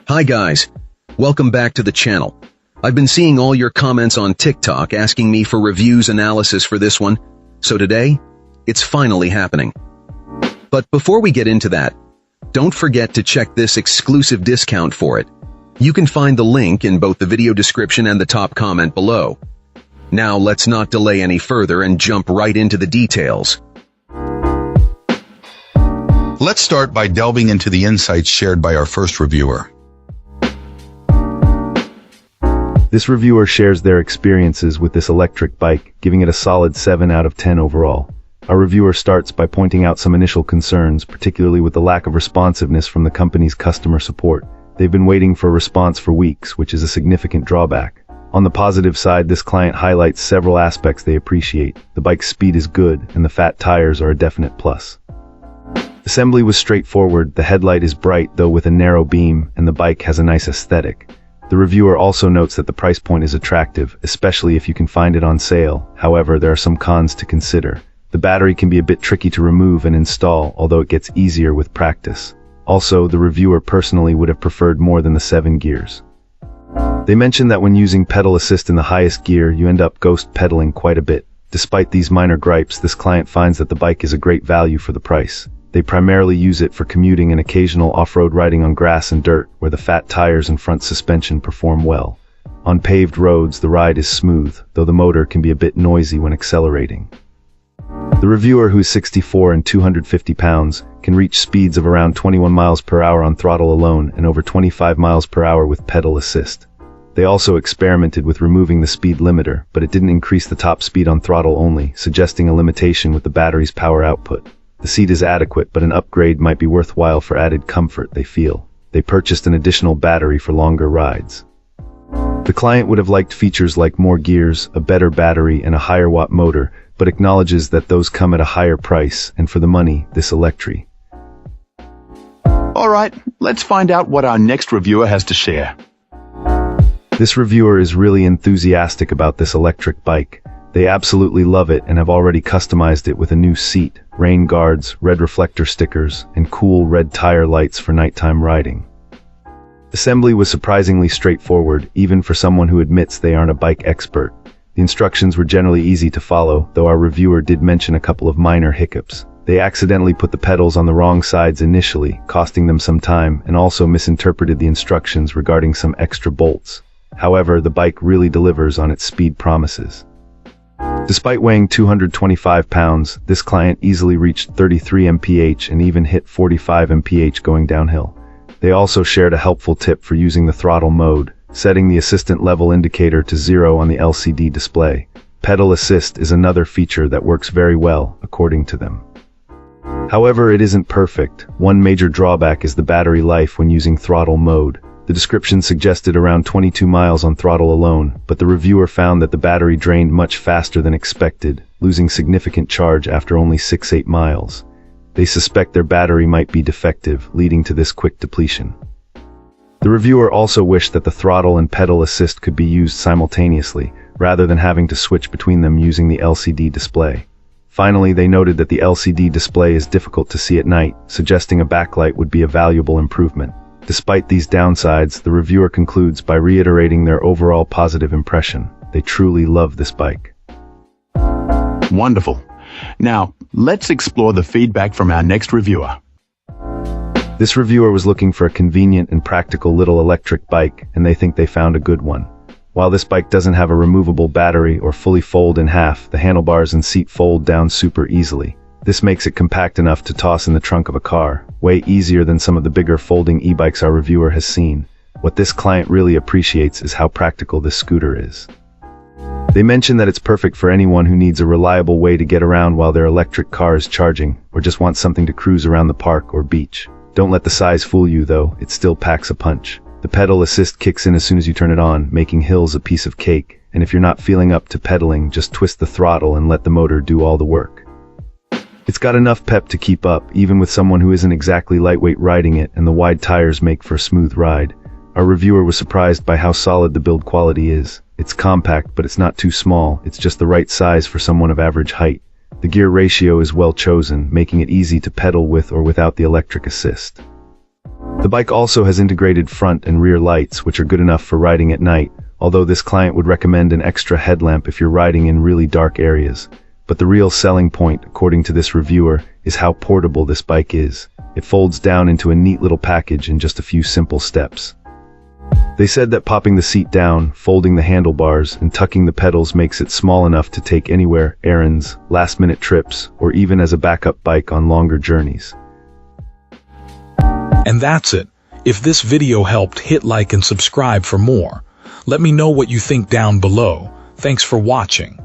Hi guys, welcome back to the channel. I've been seeing all your comments on TikTok asking me for reviews analysis for this one, so today, it's finally happening. But before we get into that, don't forget to check this exclusive discount for it. You can find the link in both the video description and the top comment below. Now let's not delay any further and jump right into the details. Let's start by delving into the insights shared by our first reviewer. This reviewer shares their experiences with this electric bike, giving it a solid 7 out of 10 overall. Our reviewer starts by pointing out some initial concerns, particularly with the lack of responsiveness from the company's customer support. They've been waiting for a response for weeks, which is a significant drawback. On the positive side, this client highlights several aspects they appreciate. The bike's speed is good, and the fat tires are a definite plus. Assembly was straightforward, the headlight is bright though with a narrow beam, and the bike has a nice aesthetic. The reviewer also notes that the price point is attractive, especially if you can find it on sale. However, there are some cons to consider. The battery can be a bit tricky to remove and install, although it gets easier with practice. Also, the reviewer personally would have preferred more than the 7 gears. They mention that when using pedal assist in the highest gear, you end up ghost pedaling quite a bit. Despite these minor gripes, this client finds that the bike is a great value for the price. They primarily use it for commuting and occasional off-road riding on grass and dirt, where the fat tires and front suspension perform well. On paved roads, the ride is smooth, though the motor can be a bit noisy when accelerating. The reviewer, who is 64 and 250 pounds, can reach speeds of around 21 miles per hour on throttle alone and over 25 miles per hour with pedal assist. They also experimented with removing the speed limiter, but it didn't increase the top speed on throttle only, suggesting a limitation with the battery's power output. The seat is adequate, but an upgrade might be worthwhile for added comfort, they feel. They purchased an additional battery for longer rides. The client would have liked features like more gears, a better battery, and a higher watt motor, but acknowledges that those come at a higher price, and for the money, this electric. Alright, let's find out what our next reviewer has to share. This reviewer is really enthusiastic about this electric bike. They absolutely love it and have already customized it with a new seat, rain guards, red reflector stickers, and cool red tire lights for nighttime riding. Assembly was surprisingly straightforward, even for someone who admits they aren't a bike expert. The instructions were generally easy to follow, though our reviewer did mention a couple of minor hiccups. They accidentally put the pedals on the wrong sides initially, costing them some time, and also misinterpreted the instructions regarding some extra bolts. However, the bike really delivers on its speed promises. Despite weighing 225 pounds, this client easily reached 33 mph and even hit 45 mph going downhill. They also shared a helpful tip for using the throttle mode, setting the assistant level indicator to 0 on the LCD display. Pedal assist is another feature that works very well, according to them. However, it isn't perfect. One major drawback is the battery life when using throttle mode. The description suggested around 22 miles on throttle alone, but the reviewer found that the battery drained much faster than expected, losing significant charge after only 6-8 miles. They suspect their battery might be defective, leading to this quick depletion. The reviewer also wished that the throttle and pedal assist could be used simultaneously, rather than having to switch between them using the LCD display. Finally, they noted that the LCD display is difficult to see at night, suggesting a backlight would be a valuable improvement. Despite these downsides, the reviewer concludes by reiterating their overall positive impression. They truly love this bike. Wonderful. Now, let's explore the feedback from our next reviewer. This reviewer was looking for a convenient and practical little electric bike, and they think they found a good one. While this bike doesn't have a removable battery or fully fold in half, the handlebars and seat fold down super easily. This makes it compact enough to toss in the trunk of a car, way easier than some of the bigger folding e-bikes our reviewer has seen. What this client really appreciates is how practical this scooter is. They mention that it's perfect for anyone who needs a reliable way to get around while their electric car is charging, or just wants something to cruise around the park or beach. Don't let the size fool you though, it still packs a punch. The pedal assist kicks in as soon as you turn it on, making hills a piece of cake, and if you're not feeling up to pedaling, just twist the throttle and let the motor do all the work. It's got enough pep to keep up, even with someone who isn't exactly lightweight riding it, and the wide tires make for a smooth ride. Our reviewer was surprised by how solid the build quality is. It's compact, but it's not too small, it's just the right size for someone of average height. The gear ratio is well chosen, making it easy to pedal with or without the electric assist. The bike also has integrated front and rear lights, which are good enough for riding at night, although this client would recommend an extra headlamp if you're riding in really dark areas. But the real selling point, according to this reviewer, is how portable this bike is. It folds down into a neat little package in just a few simple steps. They said that popping the seat down, folding the handlebars, and tucking the pedals makes it small enough to take anywhere, errands, last-minute trips, or even as a backup bike on longer journeys. And that's it. If this video helped, hit like and subscribe for more. Let me know what you think down below. Thanks for watching.